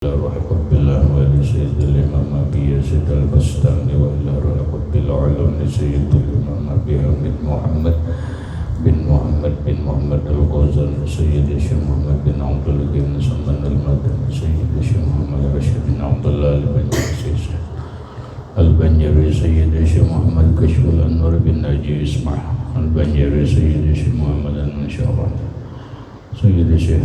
روح قطب الله ولسيد الإمام أبي يزيد البستاني وإلى روح قطب العلوم لسيد الإمام أبي حميد محمد بن محمد الغزالي سيد الشيخ محمد بن عبد الله بن سلمان المدني سيد الشيخ محمد رشيد بن عبد الله البنجري سيد الشيخ محمد كشف الأنوار بن ناجي إسماعيل البنجري سيد الشيخ محمد المنشاور سيد الشيخ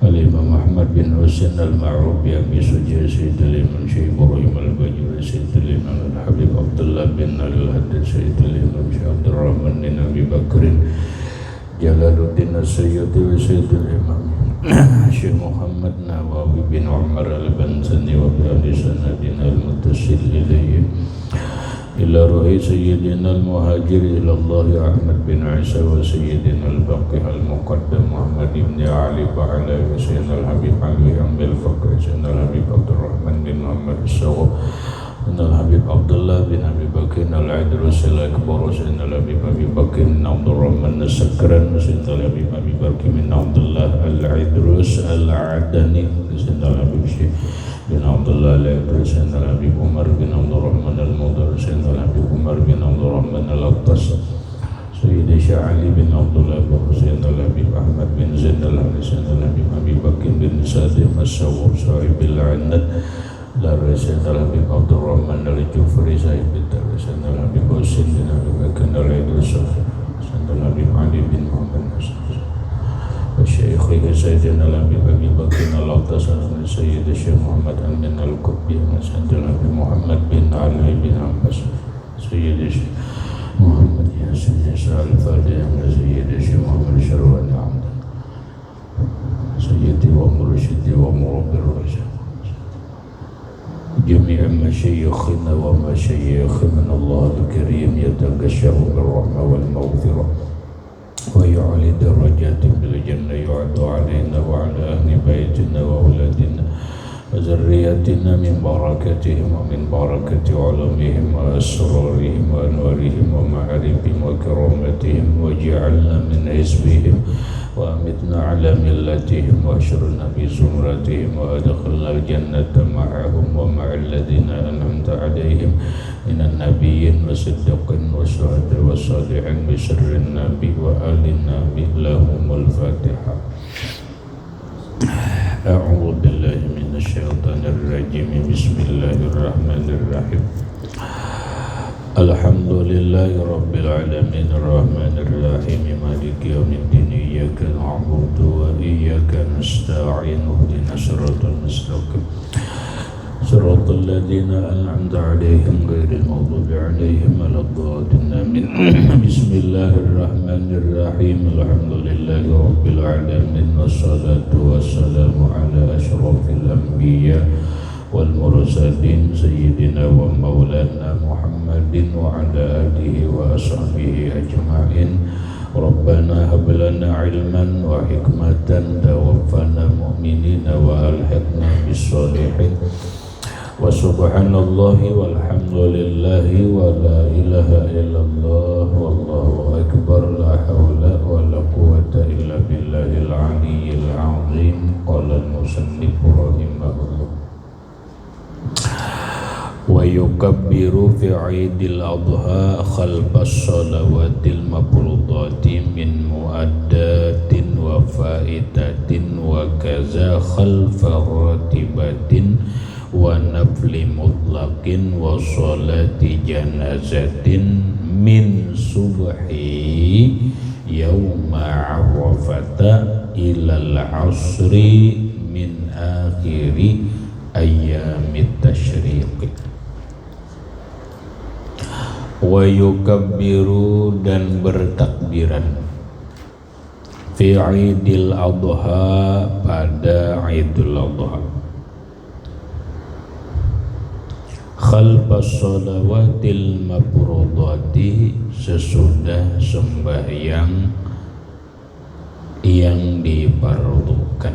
الإمام أحمد بن حسين المعروف بأبي سجى سيد الإمام شيخ إبراهيم البجوري سيد الإمام الحبيب عبد الله بن الحدث سيد الإمام شيخ عبد الرحمن بن أبي بكر جلال الدين السيوطي وسيد الإمام شيخ محمد نواوي بن عمر البنزني وبأهل سندنا المتصل إليه إلى روح سيدنا المهاجر إلى الله أحمد بن عيسى وسيدنا الباقي المقدم محمد بن علي بعلى وسيدنا الحبيب علي أم الفقر سيدنا الحبيب عبد الرحمن بن محمد الصغر سيدنا الحبيب عبد الله بن أبي بكر العدروس الأكبر سيدنا الحبيب أبي بكر بن عبد الرحمن السكران سيدنا الحبيب أبي بكر بن عبد الله العدروس العدني سيدنا الحبيب شيخ بن عبد الله العدروس سيدنا الحبيب عمر بن عبد الرحمن المضر سيدنا الحبيب عمر بن عبد الرحمن الأقطس سيد الشيخ علي بن عبد الله سيدنا الحبيب أحمد بن زين الحبيب سيدنا الحبيب أبي بكر بن سادم السوور صاحب العنت لاري سيدنا الحبيب عبد الرحمن الجوفري صاحب الدار سيدنا الحبيب حسين بن أبي بكر العدروس سيدنا الحبيب علي بن محمد الشيخ سيدنا الحبيب أبي بكر الأقطس سيد الشيخ محمد بن القطبي سيدنا الحبيب محمد بن علي بن عباس سيد الشيخ محمد ياسين يسار الفاتح سيد الشيخ محمد شروان عمد سيدي ومرشدي ومربي الرجاء جميع مشايخنا ومشايخ من الله الكريم يتغشاه بالرحمة والمغفرة ويعلي درجات بالجنة يعد علينا وعلى أهل بيتنا وأولادنا وذرياتنا من بركتهم ومن بركة علومهم وأسرارهم وأنوارهم ومعارفهم وكرامتهم واجعلنا من حزبهم وأمتنا على ملتهم وأشرنا بزمرتهم وأدخلنا الجنة معهم ومع الذين أنعمت عليهم من النبيين والصديقين والشهداء والصالحين بسر النبي وآل النبي لهم الفاتحة. أعوذ بالله من الشيطان الرجيم بسم الله الرحمن الرحيم الحمد لله رب العالمين الرحمن الرحيم مالك يوم الدين إياك نعبد وإياك نستعين اهدنا الصراط المستقيم صراط الذين أنعمت عليهم غير المغضوب عليهم ولا الضالين آمين. بسم الله الرحمن الرحيم الحمد لله رب العالمين والصلاة والسلام على أشرف الأنبياء والمرسلين سيدنا ومولانا محمد وعلى آله وأصحابه أجمعين. ربنا هب لنا علما وحكمة توفنا مؤمنين وألحقنا بالصالحين وسبحان الله والحمد لله ولا إله إلا الله والله أكبر لا حول ولا قوة إلا بالله العلي العظيم. قال المصنف رحمه الله ويكبر في عيد الأضحى خلف الصلوات المفروضات من مؤدات وفائدة وكذا خلف راتبة ونفل مطلق وصلاة جنازة من صبح يوم عرفة إلى العصر من آخر أيام التشريق. Wayukabbiru dan bertakbiran fi Idul Adha pada Idul Adha khalfas shalawatil mafrudati sesudah sembahyang yang difardukan.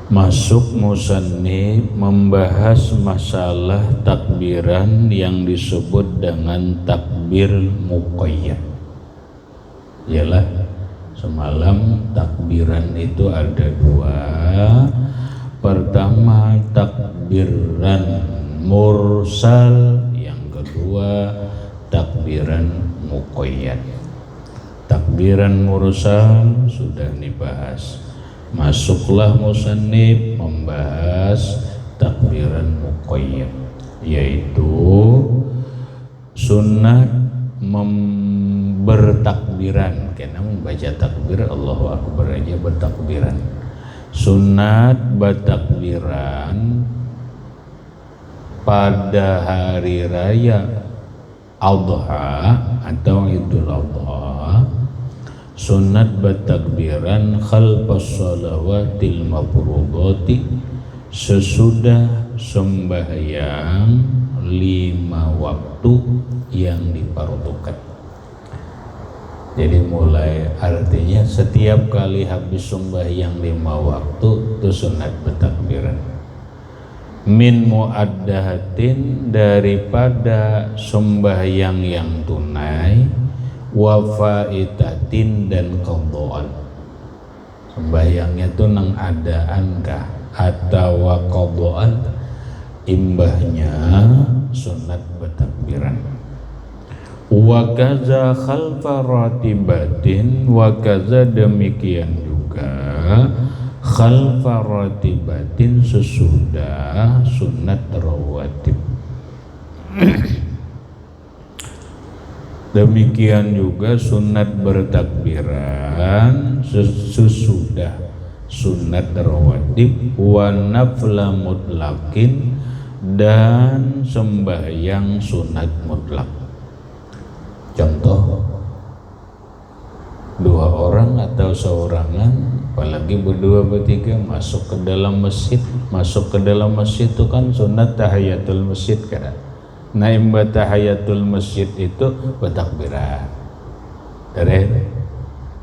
Masuk musannif membahas masalah takbiran yang disebut dengan takbir muqayyad, ialah semalam takbiran itu ada dua. Pertama takbiran mursal, yang kedua takbiran muqayyad. Takbiran mursal sudah dibahas. Masuklah musannif membahas takbiran muqayyad, yaitu sunnah bertakbiran, karena membaca takbir Allahu Akbar aja bertakbiran. Sunat bertakbiran pada hari raya Adha atau Idul Adha. Sunat bertakbiran khalfas shalawatil mafrudati, sesudah sembahyang 5 waktu yang difardukan. Jadi mulai, artinya setiap kali habis sembahyang 5 waktu itu sunat bertakbiran. Min muaddahatin, daripada sembahyang yang tunai, wa faitatin dan qadhaan. Sembahyangnya itu nang adaan kah atau qadhaan, imbahnya sunat bertakbiran. Wa kaza khalfa ratibatin, wa kaza demikian juga khalfa ratibatin, sesudah sunat rawatib. Demikian juga sunat bertakbiran sesudah sunat rawatib, wa nafla mutlaqin, dan sembahyang sunat mutlak. Contoh, 2 orang atau seorangan, apalagi berdua bertiga masuk ke dalam masjid. Masuk ke dalam masjid itu kan sunat tahiyatul masjid kan. Nah, imba tahiyatul masjid itu bertakbiran.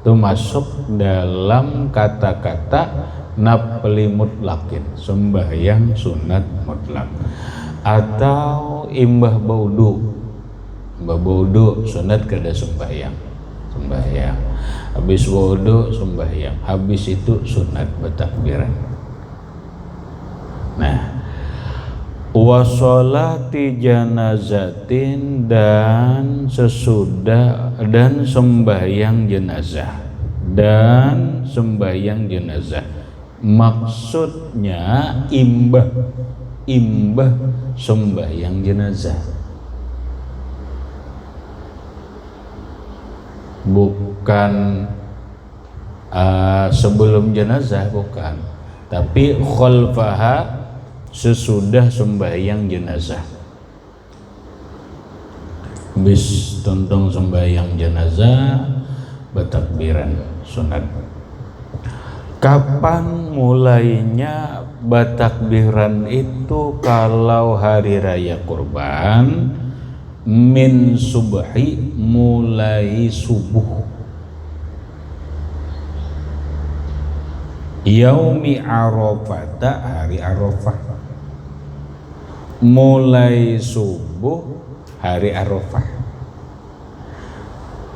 Itu masuk dalam kata-kata nafli mutlakin, sembahyang sunat mutlak. Atau imbah baudu, sunat kada sembahyang. Habis wudu sembahyang, habis itu sunat bertakbiran. Nah, wa sholati janazatin, dan sesudah, dan sembahyang jenazah, maksudnya imbah sembahyang jenazah, bukan sebelum jenazah, bukan, tapi khalfaha, sesudah sembahyang jenazah. Bis tentang sembahyang jenazah bertakbiran sunat. Kapan mulainya bertakbiran itu? Kalau hari raya kurban, min subhi, mulai subuh, yaumi arafata, hari Arafah, mulai subuh hari Arafah.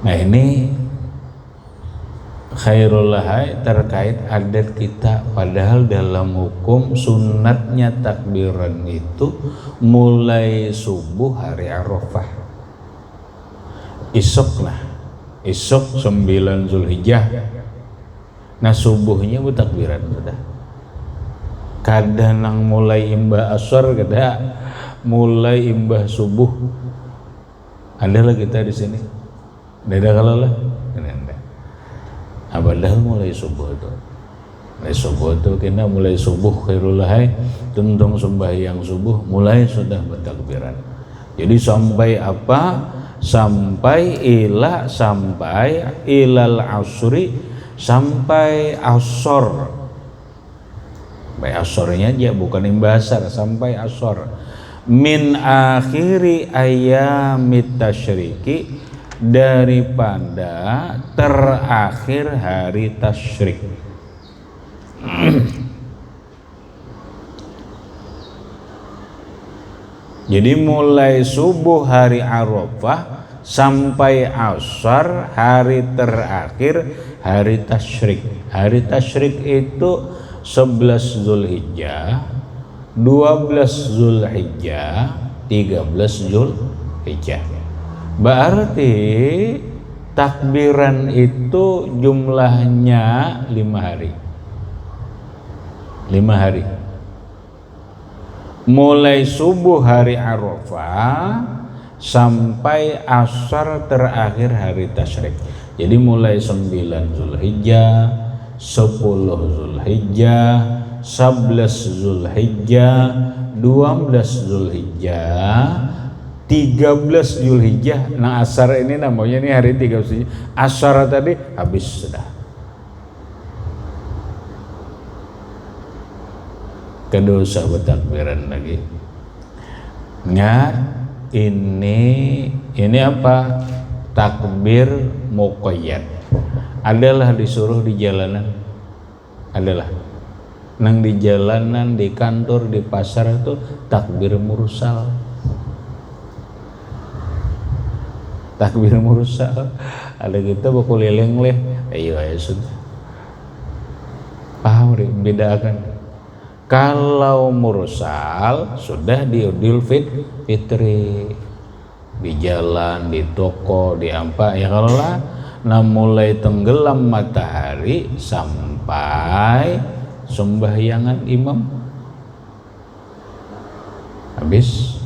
Nah, ini khairul lahai terkait adat kita, padahal dalam hukum sunatnya takbiran itu mulai subuh hari Arafah. Isok 9 Zulhijjah. Nah, subuhnya bertakbiran sudah. Kadang nang mulai imbah asar, kada mulai imbah subuh. Ada lah kita di sini. Ada kalau lah. Padahal mulai subuh itu. Kena mulai subuh khairul lahai, tentang sembahyang subuh mulai sudah bertakbiran. Jadi sampai apa? Sampai ilal asri, sampai asor. Sampai asornya aja, bukan imbasar, sampai asor. Min akhiri ayyamit tasyriki, daripada terakhir hari tasyrik. Jadi mulai subuh hari Arafah sampai asar hari terakhir hari tasyrik. Hari tasyrik itu 11 Zulhijjah, 12 Zulhijjah, 13 Zulhijjah. Berarti takbiran itu jumlahnya 5 hari. 5 hari. Mulai subuh hari Arafah sampai asar terakhir hari tasyrik. Jadi mulai 9 Zulhijjah, 10 Zulhijjah, 11 Zulhijjah, 12 Zulhijjah, 13 Zulhijjah. Nah asar ini namanya ini hari 13 Zulhijjah. Asar tadi habis sudah. Kedua usah bertakbiran lagi. Nggak, ini apa? Takbir muqayyad. Adalah disuruh di jalanan. Adalah nang di jalanan, di kantor, di pasar itu takbir mursal. Takbir mursal. Ada kita bakul leleng leh. Ayo sudah. Paham bedakan. Kalau mursal sudah di Idul Fitri, di jalan, di toko, di apa ya, kalau lah mulai tenggelam matahari sampai sembahyangan imam habis,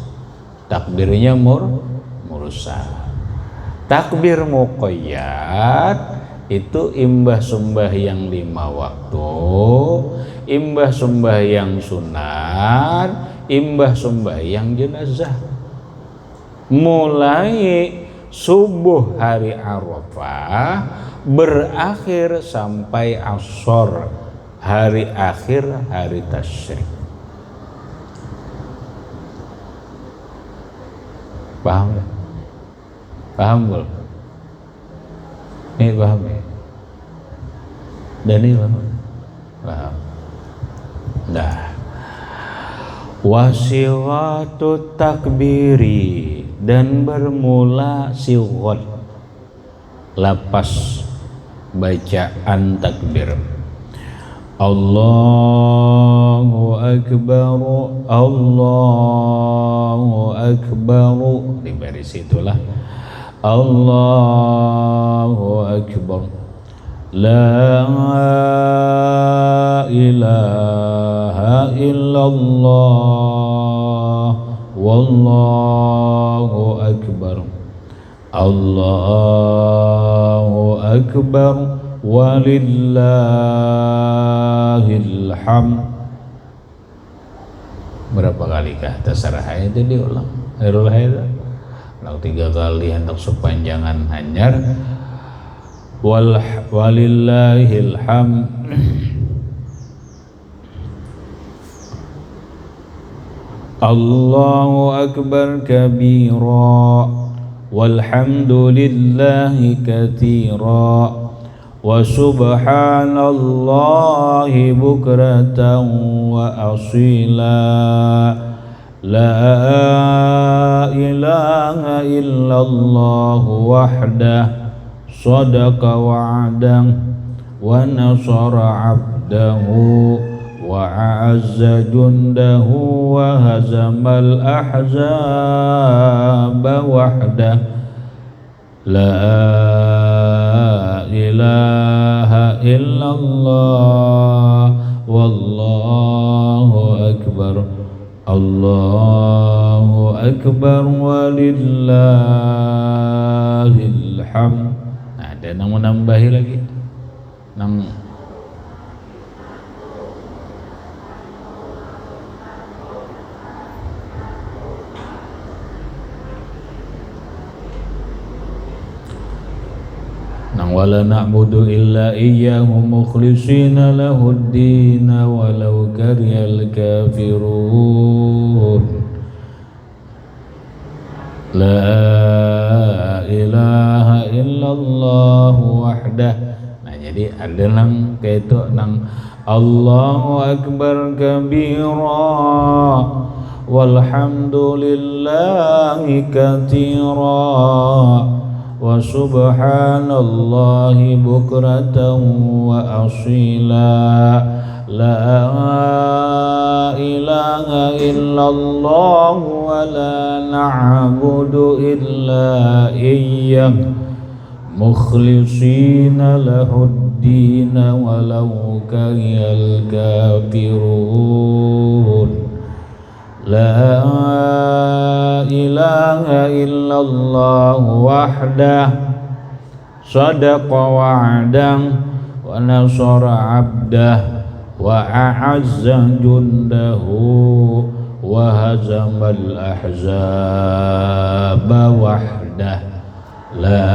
takbirnya mursal. Takbir muqayyad itu imbah sembahyang 5 waktu, imbah sembahyang sunat, imbah sembahyang jenazah. Mulai subuh hari Arafah berakhir sampai asar hari akhir hari tasyrik. Paham? Paham belum? Ini paham ya? Dan ini paham? Nah, wasiwatu takbiri, dan bermula siwat lapas bacaan takbir. Allahu Akbar, Allahu Akbar, di baris itulah Allahu Akbar, la ilaha illallah, wallahu akbar, Allahu akbar, walillahil hamd. Berapa kali kah? Terserah itu diulang. Airul haida. Kalau 3 kali hendak sepanjangan hanyar. Walillahil hamd. Allahu akbar kabira, walhamdulillahi katsira, wa subhanallahi bukratan wa asila, la ilaha illallah wahdah, sadaqa wa'adah, wa nasara abdahu, wa a'azza jundahu, wa hazamal ahzaba wahdah, la ilaha illallah, wallahu akbar, Allahu akbar, walillahil hamd. Nah, ada yang mau nambahi lagi nang wala na'budu illa iyyahu mukhlishina lahud-din walau karihal kafirun, la ilaha illallah wahdah. Nah jadi ada nang kayak itu nang Allahu akbar kabira, walhamdulillahi katsiran wa subhanallahi bukratan wa asila. La ilaha illallah wa la na'budu illa iyyah mukhlishina lahuddin walau karihal kafirun. La ilaha illallah wahdah sadaqa wa'dan wa nasara 'abdah wa a'azza jundahu wa hazamal ahzaba wahdah. La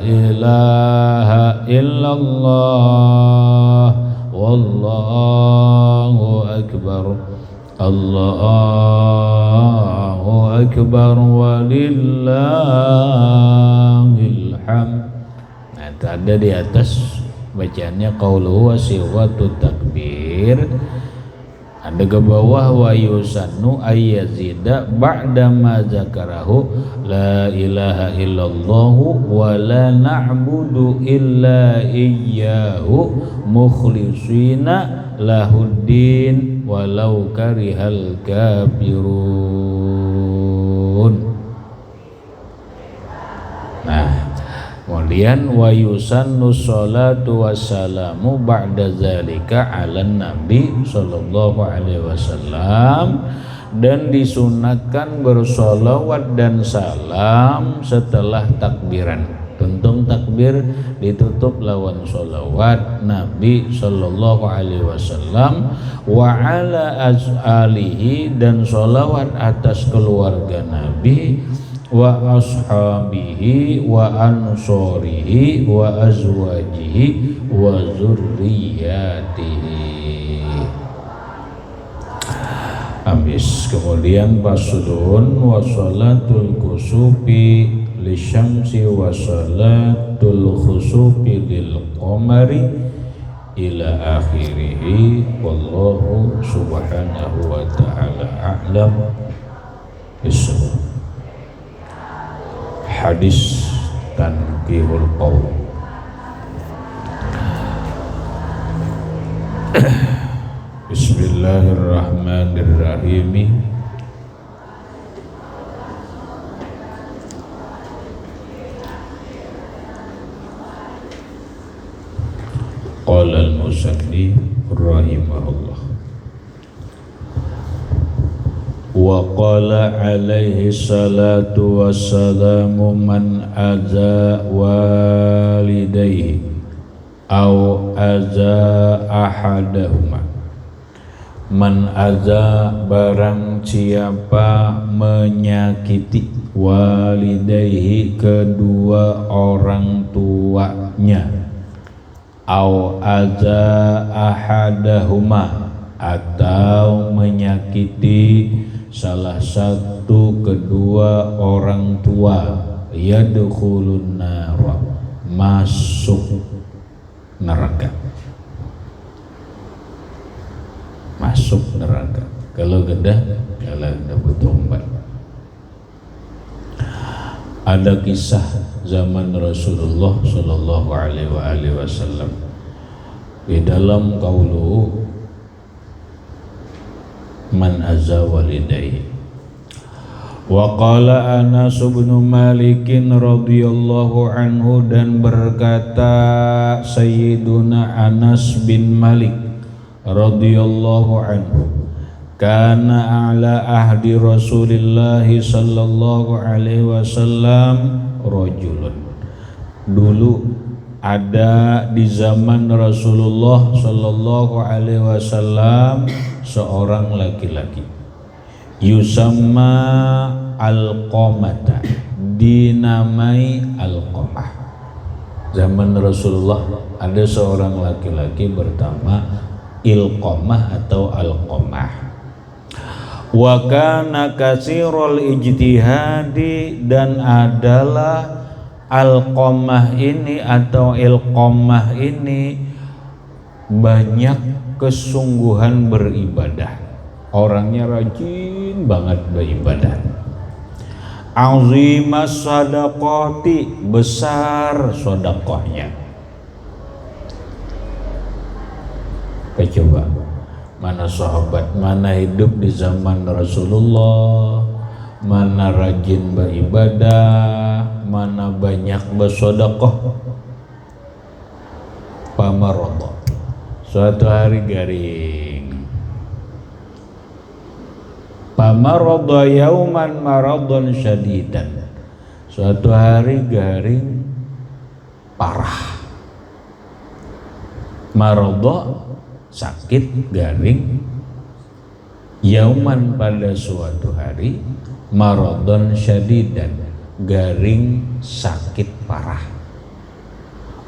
ilaha illallah wallahu akbar. Allahu akbar walillahil hamd. Nah, itu ada di atas bacaannya qauluhu wa siwatu takbir. Ada ke bawah wa yusannu ayyazida ba'da ma zakarahu la ilaha illallah wa la na'budu illa iyyahu mukhlishina lahuddin walau karihal kafirun. Nah, kemudian wa yusannu sholatu wassalamu ba'da zalika 'alan nabi sallallahu alaihi wasallam, dan disunatkan bersolawat dan salam setelah takbiran. Tuntung takbir ditutup lawan solawat Nabi sallallahu alaihi wasallam wa ala alihi, dan solawat atas keluarga Nabi wa ashabihi wa ansorihi wa azwajihi wa zurriyatihi. Habis kemudian faslun wa sholatul kusufi lisyamsi wa sholatul khusufi lil qamari ila akhirih. Wallahu subhanahu wa ta'ala a'lam bissawab. Hadis tanqihul qaul. Bismillahirrahmanirrahim. Qala al-musannif rahimahullah wa qala alaihi salatu wassalamu man aza walidayhi aw aza ahadahuma. Man aza barang siapa menyakiti walidayhi kedua orang tuanya, aw aza ahadahuma atau menyakiti salah satu kedua orang tua, yadkhulun nar masuk neraka. Masuk neraka. Kalau gedah jalan dapat ombak. Ada kisah zaman Rasulullah sallallahu alaihi wasallam di dalam qauluhu man azza walidayhi. Wa qala Anas bin Malik radhiyallahu anhu, dan berkata Sayyiduna Anas bin Malik radhiyallahu anhu, kana ala ahdi Rasulillah sallallahu alaihi wasallam rajulun. Dulu ada di zaman Rasulullah sallallahu alaihi wasallam seorang laki-laki, yusamma Alqamata, dinamai Alqamah. Zaman Rasulullah ada seorang laki-laki bernama Ilqamah atau Alqamah. Wa kana katsirul ijtihadi, dan adalah Alqamah ini atau Ilqamah ini banyak kesungguhan beribadah. orangnya rajin banget beribadah. Azimas sadaqati, besar sedekahnya. Coba, mana sahabat, mana hidup di zaman Rasulullah, mana rajin beribadah, mana banyak bersedekah. Pamarodo, suatu hari garing. Pamarodo yauman maradon syadidan, suatu hari garing parah. Marodo sakit, garing. Yauman pada suatu hari, maradon syadidan, garing sakit parah.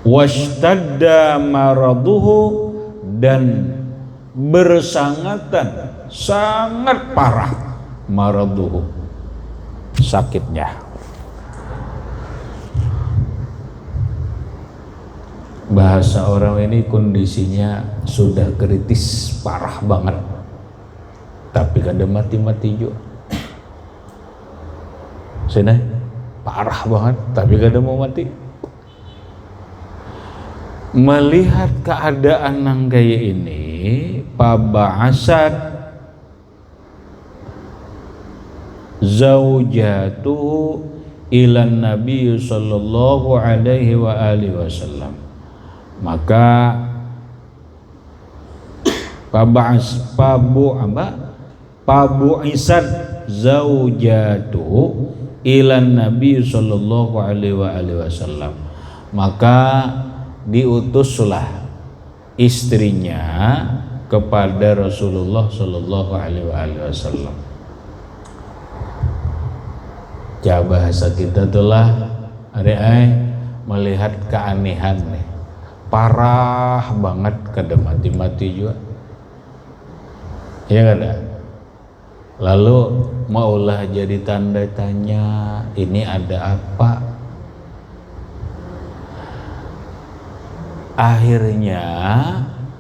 Washtadda maraduhu, dan bersangatan sangat parah maraduhu, sakitnya. Bahasa orang ini kondisinya sudah kritis, parah banget, tapi kada mati-mati juga. Sini parah banget tapi kada mau mati. Melihat keadaan nang kayak ini, paba'asat zaujatuhu ilan Nabi sallallahu alaihi wa alihi wasallam. Maka pabu'isat zaujatuhu ilan Nabi sallallahu alaihi wa alihi wasallam. Maka diutuslah istrinya kepada Rasulullah sallallahu alaihi wasallam. Ya, bahasa kita itulah melihat keanehan nih, parah banget, kada mati-mati juga, ya kada. Lalu maulah jadi tanda tanya, ini ada apa? Akhirnya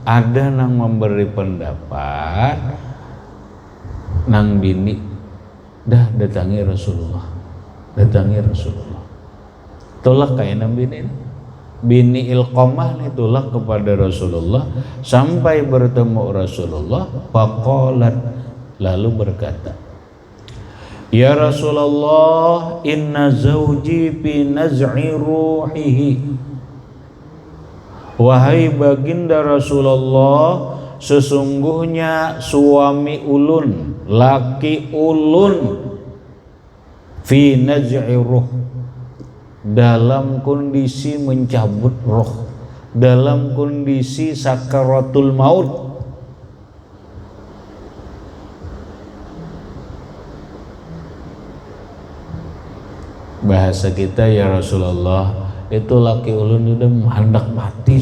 ada nang memberi pendapat, nang bini dah datangi Rasulullah. Tolak kayak nang bini Ilqamah nih, tolak kepada Rasulullah sampai bertemu Rasulullah. Faqalat, lalu berkata, ya Rasulullah, inna zawji fi naz'i ruhihi. Wahai baginda Rasulullah, sesungguhnya suami ulun, laki ulun, fi naz'i ruh, dalam kondisi mencabut roh, dalam kondisi sakaratul maut. Bahasa kita, ya Rasulullah, itu laki ulun udah hendak mati,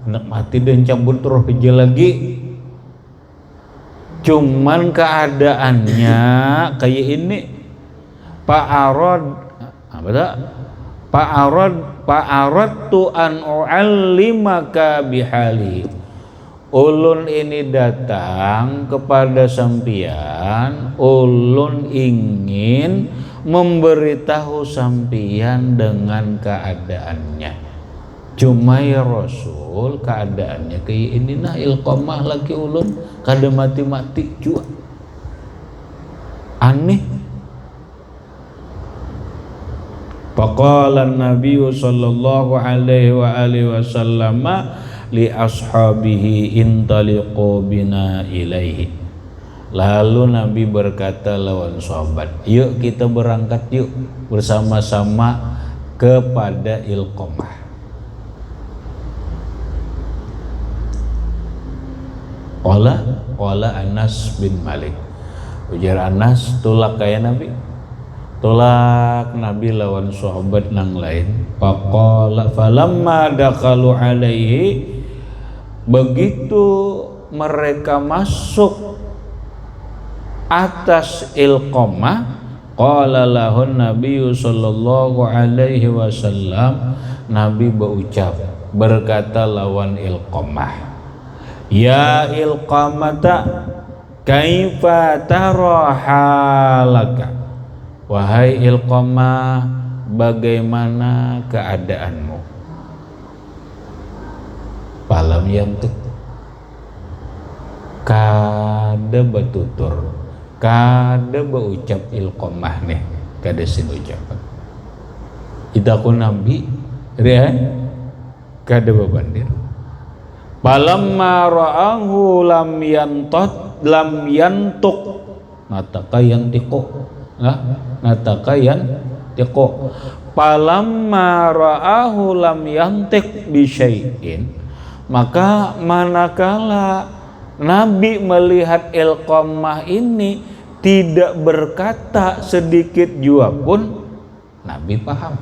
hendak mati dan cabut roh aja lagi. Cuman keadaannya kayak ini, Fa'aradtu an u'allimaka bihali. Ulun ini datang kepada sampian, ulun ingin memberitahu sampian dengan keadaannya. Cuma ya Rasul, keadaannya kayak ini nah, Ilqamah laki ulun kada mati-mati juga, aneh. Faqala an-nabiy sallallahu alaihi wa alihi wasallam li ashabihi intaliqu bina ilaihi. Lalu Nabi berkata lawan sahabat, yuk kita berangkat yuk bersama-sama kepada Ilqamah. Qala Anas bin Malik, ujar Anas, tolak kaya Nabi, tolak Nabi lawan sahabat nang lain. Faqala falamma dakhalu alaihi, begitu mereka masuk atas Ilqamah, qala lahun Nabi sallallahu alaihi wasallam, Nabi berucap, berkata lawan Ilqamah, ya Ilqamata, kaifa tara halaka, wahai Ilqamah, bagaimana keadaanmu? Falam yantiq, kada batutur, kada baucap Ilqamah nih, kada sin ucapan. Itaku nabi ria kada babandir. Falamma ra'ahu lam yantuk nataka yantiqu, nataka yantiqu. Falamma ra'ahu lam yantiq bi syai'in, maka manakala Nabi melihat Ilqamah ini tidak berkata sedikit jua pun, Nabi paham.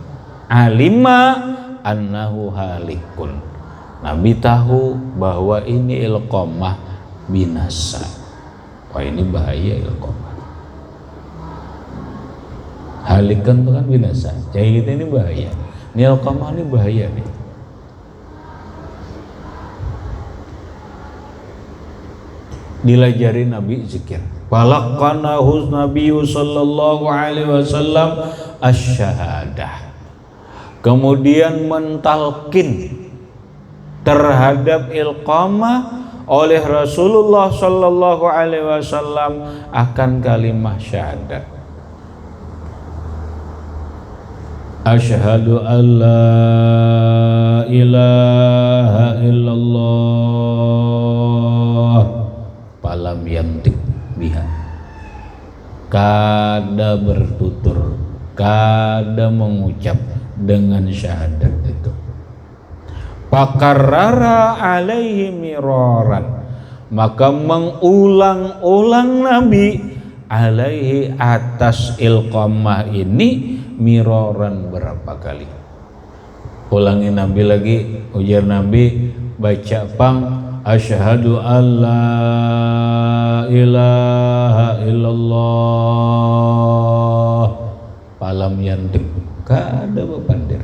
Alima annahu halikun, Nabi tahu bahwa ini Ilqamah binasa. Wah, ini bahaya Ilqamah. Halikan itu kan binasa. Jadi kita ini bahaya. Ini Ilqamah ini bahaya nih. Dilajari Nabi zikir. Falaqanahu Nabiyyu sallallahu alaihi wasallam asy-syahadah. Kemudian mentalkin terhadap Ilqamah oleh Rasulullah sallallahu alaihi wasallam akan kalimat syahadat. Asyhadu an la ilaha illallah, falam yantik biha, kada bertutur, kada mengucap dengan syahadat itu. Fakarrara alaihi miraran, maka mengulang-ulang Nabi alaihi atas Ilqamah ini miraran berapa kali. Ulangi Nabi lagi, ujar Nabi, baca pang asyhadu alla ilaha illallah, falam yantik, kada bepandir,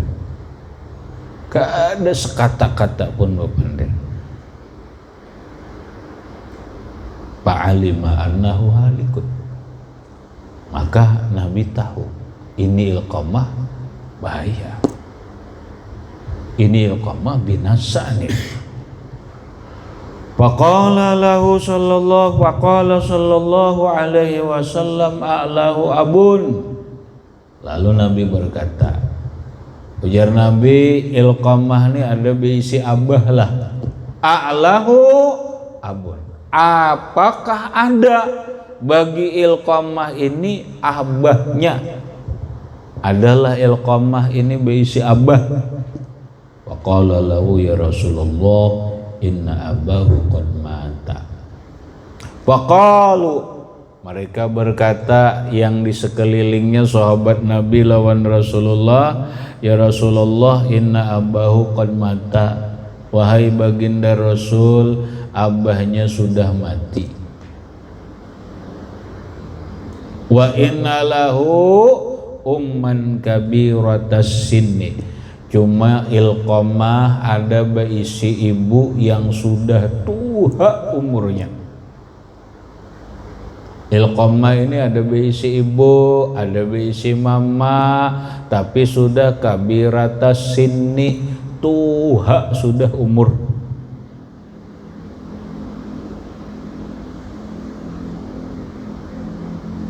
kada sekata-kata pun bepandir. Fa'alima annahu halikun, maka Nabi tahu ini Ilqamah bahaya, ini Ilqamah binasa nih. Faqala lahu sallallahu alaihi wasallam a'lahu abun. Lalu Nabi berkata, ujar Nabi, Ilqamah ini ada berisi abah lah. A'lahu abun, apakah ada bagi Ilqamah ini abahnya? Adalah Ilqamah ini berisi abah. Faqala lahu ya Rasulullah inna abahu qad mata. Faqalu, mereka berkata yang di sekelilingnya sahabat Nabi lawan Rasulullah, ya Rasulullah inna abahu qad mata, wahai baginda Rasul, abahnya sudah mati. Wa inna lahu umman kabiratas sinni, cuma Ilqamah ada berisi ibu yang sudah tua umurnya. Ilqamah ini ada berisi ibu, ada berisi mama, tapi sudah kabiratas sinni, tua sudah umur.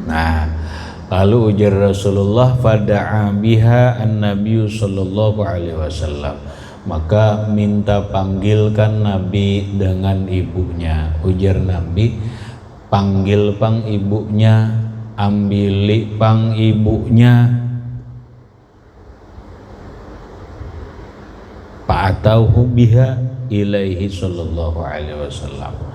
Nah, lalu ujar Rasulullah, fada'a biha an-nabiy sallallahu alaihi wasallam, maka minta panggilkan Nabi dengan ibunya. Ujar Nabi, panggil pang ibunya, ambili pang ibunya. Fa'atauhu biha ilaihi sallallahu alaihi wasallam.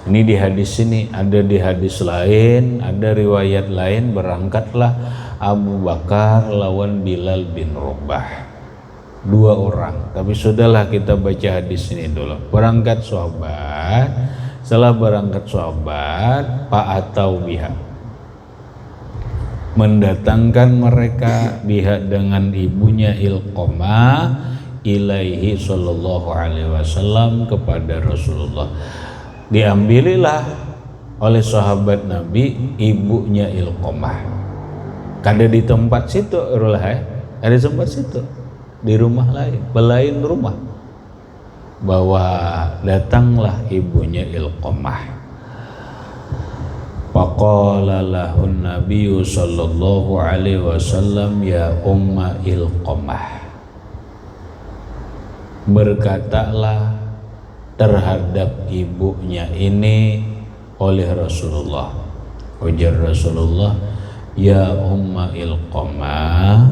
Ini di hadis ini, ada di hadis lain, ada riwayat lain, berangkatlah Abu Bakar lawan Bilal bin Rabah, 2 orang. Tapi sudahlah, kita baca hadis ini dulu. Berangkat sahabat, setelah berangkat sahabat, fa'atau biha, mendatangkan mereka biha dengan ibunya Ilqamah ilaihi sallallahu alaihi wasallam kepada Rasulullah. Diambililah oleh sahabat Nabi ibunya Ilqamah. Kada di tempat situ ada tempat situ di rumah lain rumah, bahwa datanglah ibunya Ilqamah. Faqala lahun Nabiyyu sallallahu alaihi wasallam ya umma Ilqamah. Berkatalah terhadap ibunya ini oleh Rasulullah. Ujar Rasulullah, ya umma Ilqamah,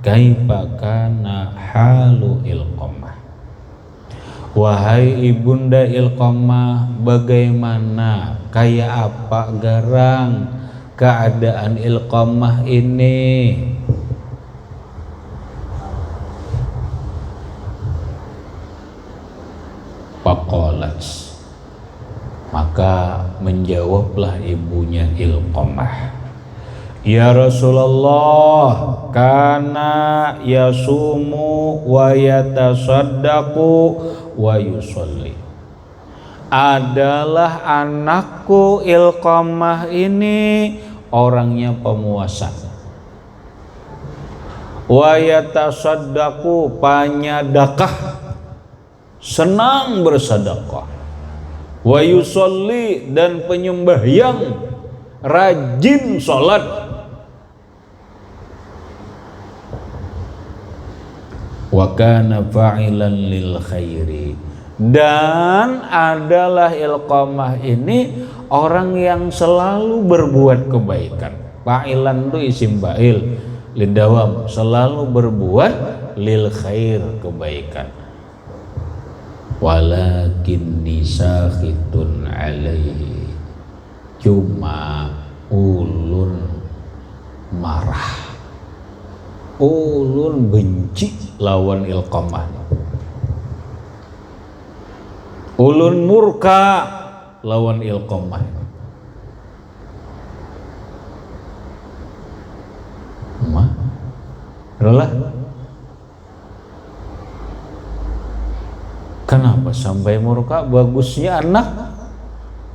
kaifa kana halu Ilqamah. Wahai ibunda Ilqamah, bagaimana, kayak apa garang keadaan Ilqamah ini? Faqalat, maka menjawablah ibunya Ilqamah, ya Rasulullah, kana yasumu wa yatasaddaqu wa yusolli. Adalah anakku Ilqamah ini orangnya pemuasa, wa yatasaddaqu, panyadakah, senang bersedekah, wa yusolli, dan penyembahyang, rajin sholat. Wa kana fa'ilan lil khairi, dan adalah Ilqamah ini orang yang selalu berbuat kebaikan. Fa'ilan itu isim fa'il lidawam, selalu berbuat lil khair, kebaikan. Walakin nisakhitun alaihi, cuma ulun marah, ulun benci lawan Ilqamah, ulun murka lawan Ilqamah. Adalah kenapa sampai murka? Bagusnya anak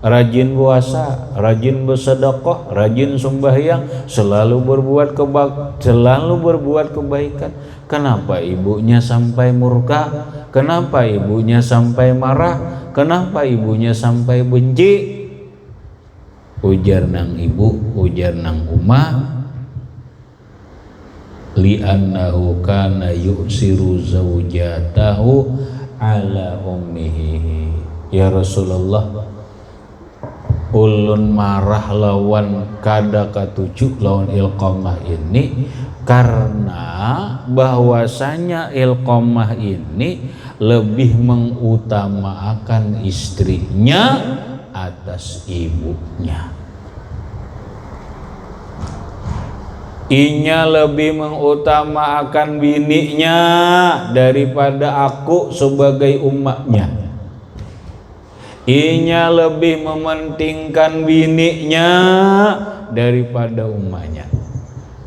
rajin puasa, rajin bersedekah, rajin sembahyang, selalu berbuat kebaikan. Kenapa ibunya sampai murka? Kenapa ibunya sampai marah? Kenapa ibunya sampai benci? Ujar nang ibu, ujar nang umah, li'annahu kana yu'siru zawjatahu ala ummihi. Ya Rasulullah, ulun marah lawan kada katuju lawan Ilqamah ini karena bahwasanya Ilqamah ini lebih mengutamakan istrinya atas ibunya. Inya lebih mengutamakan bininya daripada aku sebagai umatnya. Inya lebih mementingkan bininya daripada umatnya.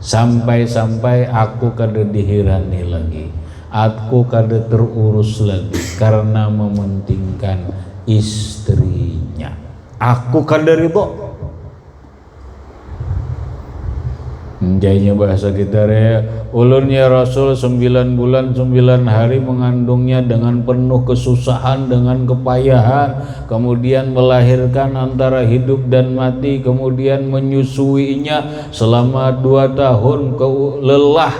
Sampai-sampai aku kada dihirani lagi, aku kada terurus lagi karena mementingkan istrinya. Aku kada ridho. Menjadinya bahasa kita ulun ya Rasul 9 bulan 9 hari mengandungnya dengan penuh kesusahan, dengan kepayahan, kemudian melahirkan antara hidup dan mati, kemudian menyusuinya selama 2 tahun, lelah,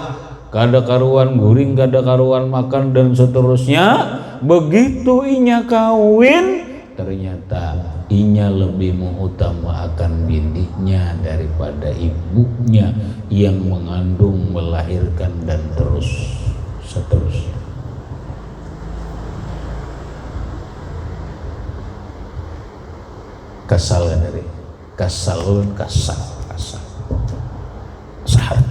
kada karuan guring, kada karuan makan, dan seterusnya. Begitu inya kawin, ternyata inya lebih mengutamakan bininya daripada ibunya yang mengandung, melahirkan, dan seterusnya. Kasal sahar.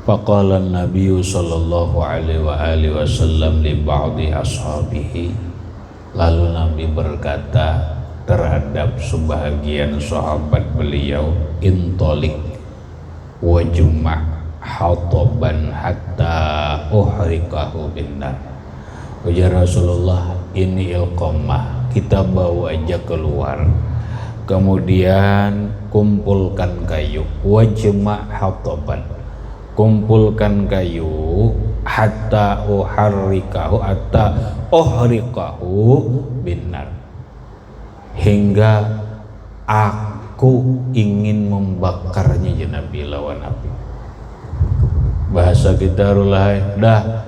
Faqala an-nabiyyu sallallahu alaihi wasallam li ba'di ashabihi, lalu Nabi berkata terhadap sebahagian sahabat beliau, intolik wajma' hataban hatta uhrikahu binnar. Ujar Rasulullah, ini ilqamah, kita bawa aja keluar, kemudian kumpulkan kayu, wajma' hataban, kumpulkan kayu, hatta uhrikahu binar, hingga aku ingin membakarnya ya Nabi lawan api. Bahasa kita rulai, dah,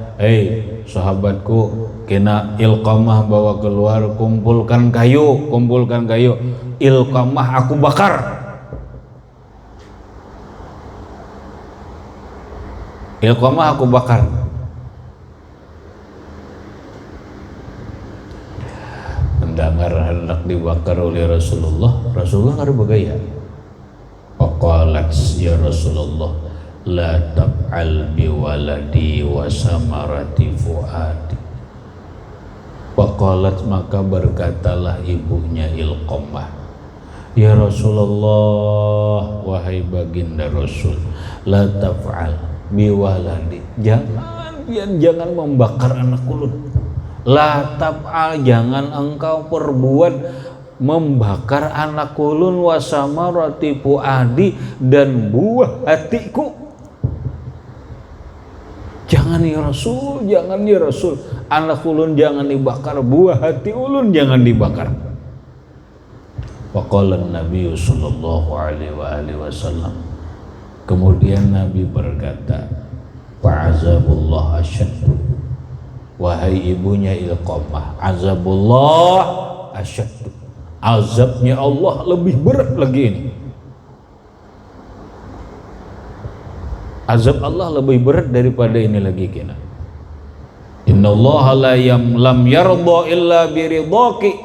sahabatku, kena ilqamah bawa keluar, kumpulkan kayu, ilqamah aku bakar. Ilqamah aku bakar. Mendengar hendak dibakar oleh Rasulullah ada bergaya. Faqalat ya Rasulullah, la tab'al biwaladi wa samarati fuadi. Faqalat, maka berkatalah ibunya ilqamah, ya Rasulullah, wahai baginda Rasul, la taf'al biwaladi, jangan membakar anak ulun. La taf'al, jangan engkau perbuat membakar anak ulun, wa samarati fuadi, dan buah hatiku. Jangan ya Rasul, anak ulun jangan dibakar, buah hati ulun jangan dibakar. Faqala Nabi sallallahu alaihi wasallam, kemudian Nabi berkata, fa'azabullah asyaddu, wahai ibunya ilqamah, azabullah asyaddu, azabnya Allah lebih berat lagi ini. Azab Allah lebih berat daripada ini lagi kena. Innallaha lam yarda illa biridhaki.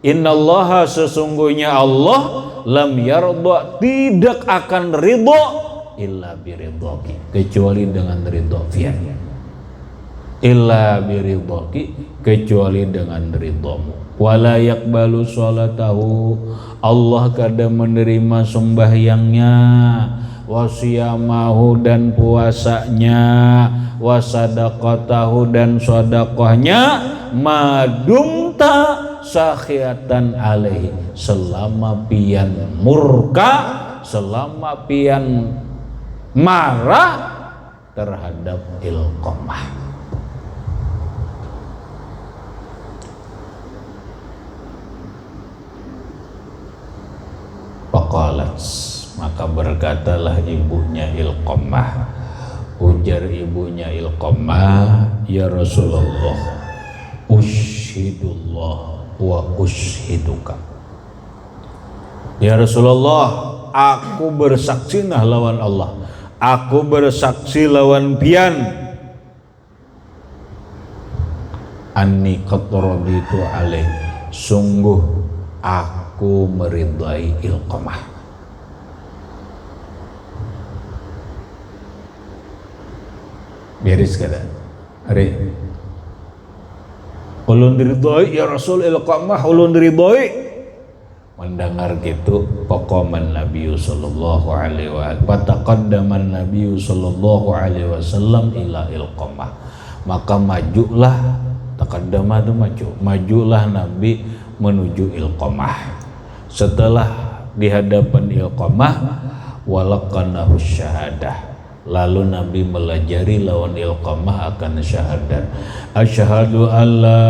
Innallaha, sesungguhnya Allah, lam yarda, tidak akan ridha, illa biridhaki, kecuali dengan ridha fian. Illa biridhaki, kecuali dengan ridhamu. Wala yaqbalu sholatahu, Allah kada menerima sembahyangnya, wasiyamahu, dan puasanya, wasadaqatahu, dan sedekahnya, madumta sakhiatan alaihi, selama pian murka, selama pian marah terhadap ilqamah. Faqalat, maka berkatalah ibunya ilqamah, ujar ibunya ilqamah, ya Rasulullah, usyhidullah wa usyhiduka. Ya Rasulullah, aku bersaksi nah lawan Allah, aku bersaksi lawan pian, anni qad raditu alaih, sungguh aku meridai ilqamah. Beres kada? Hari ulun diridai ya Rasul, ilqamah ulun diridai. Mendengar gitu, faqaman Nabi sallallahu alaihi wasallam, fataqaddaman Nabi sallallahu alaihi wasallam ila ilqamah, maka majulah, taqaddama itu majulah Nabi menuju ilqamah. Setelah di hadapan ilqamah, walaqanahu syahadah, lalu Nabi melajari lawan ilqamah akan syahadat. Asyhadu an la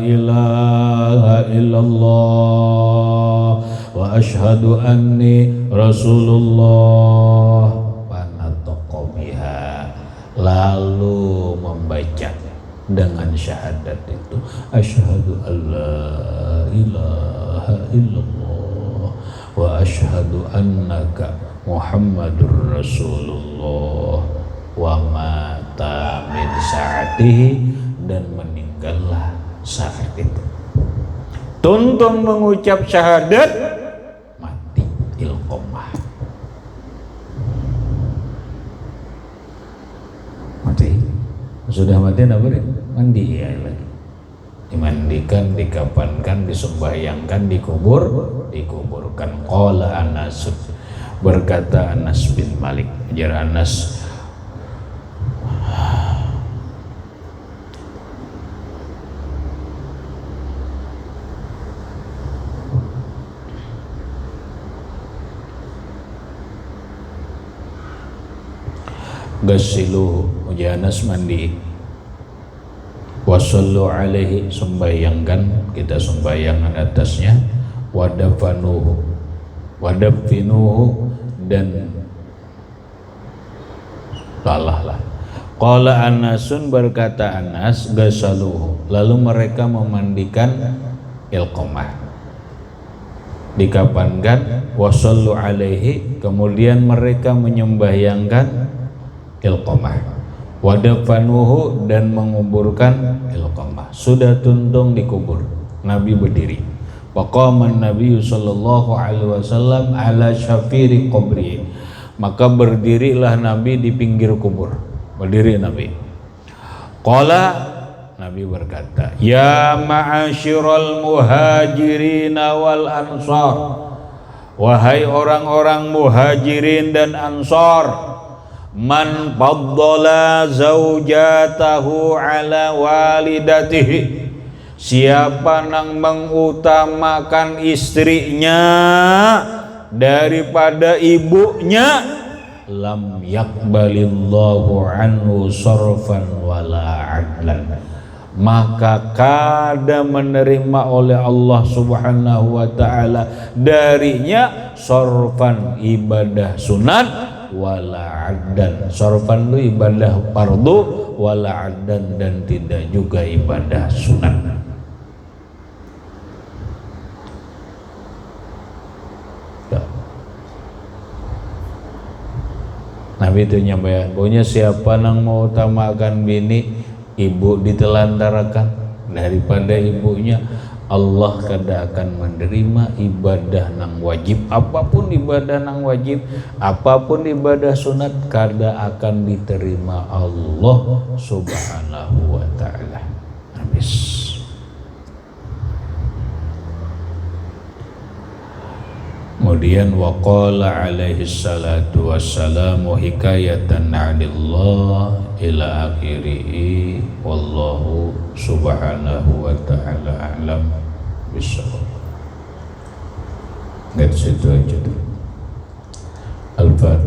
ilaha illallah wa asyhadu anni rasulullah, fanataqa biha, lalu membaca dengan syahadat itu, asyhadu an la ilaha illallah wa asyhadu annaka Muhammadur Rasulullah, wa mata min saatihi, dan meninggallah saat itu. Tuntun mengucap syahadat, mati ilqamah. Mati. Sudah mati apa deh? Mandi ya lagi. Dimandikan, dikafankan, disembahyangkan, dikuburkan. Qala Anas, berkata Anas bin Malik, ujar Anas, Gasiluhu Ujanas mandi, wasallu alaihi sembayangkan, kita sembayangan atasnya, wadafanuhu dan lalahlah. Qala Anasun, berkata Anas, gasaluhu, lalu mereka memandikan Ilqamah, dikapankan, wasallu alaihi, kemudian mereka menyembahyangkan Ilqamah, wadafanuhu dan menguburkan Ilqamah. Sudah tuntung dikubur, Nabi berdiri. Faqaman Nabi sallallahu alaihi wasallam ala syafiri qabri, maka berdirilah Nabi di pinggir kubur. Berdiri Nabi. Qala, Nabi berkata, ya ma'asyiral muhajirin wal ansar, wahai orang-orang muhajirin dan ansar, man faddala zaujatahu ala walidatihi, siapa yang mengutamakan istrinya daripada ibunya, lam yakbalillahu anhu sarfan wala adlan, maka kada menerima oleh Allah subhanahu wa ta'ala darinya sarfan ibadah sunat, wala addan, sarfan itu ibadah fardu, wala addan dan tidak juga ibadah sunat. Nabi itu nyampaikan, pokoknya siapa yang mau utamakan bini, ibu ditelantarkan daripada ibunya, Allah kada akan menerima ibadah nang wajib, apapun ibadah nang wajib, apapun ibadah sunat, kada akan diterima Allah subhanahu wa ta'ala. Habis. Kemudian waqala alaihi salatu wassalamu hikayatan 'anillah ila akhirih, wallahu subhanahu wa ta'ala a'lam bissawab. Dari situ aja tuh. Al-Fatihah.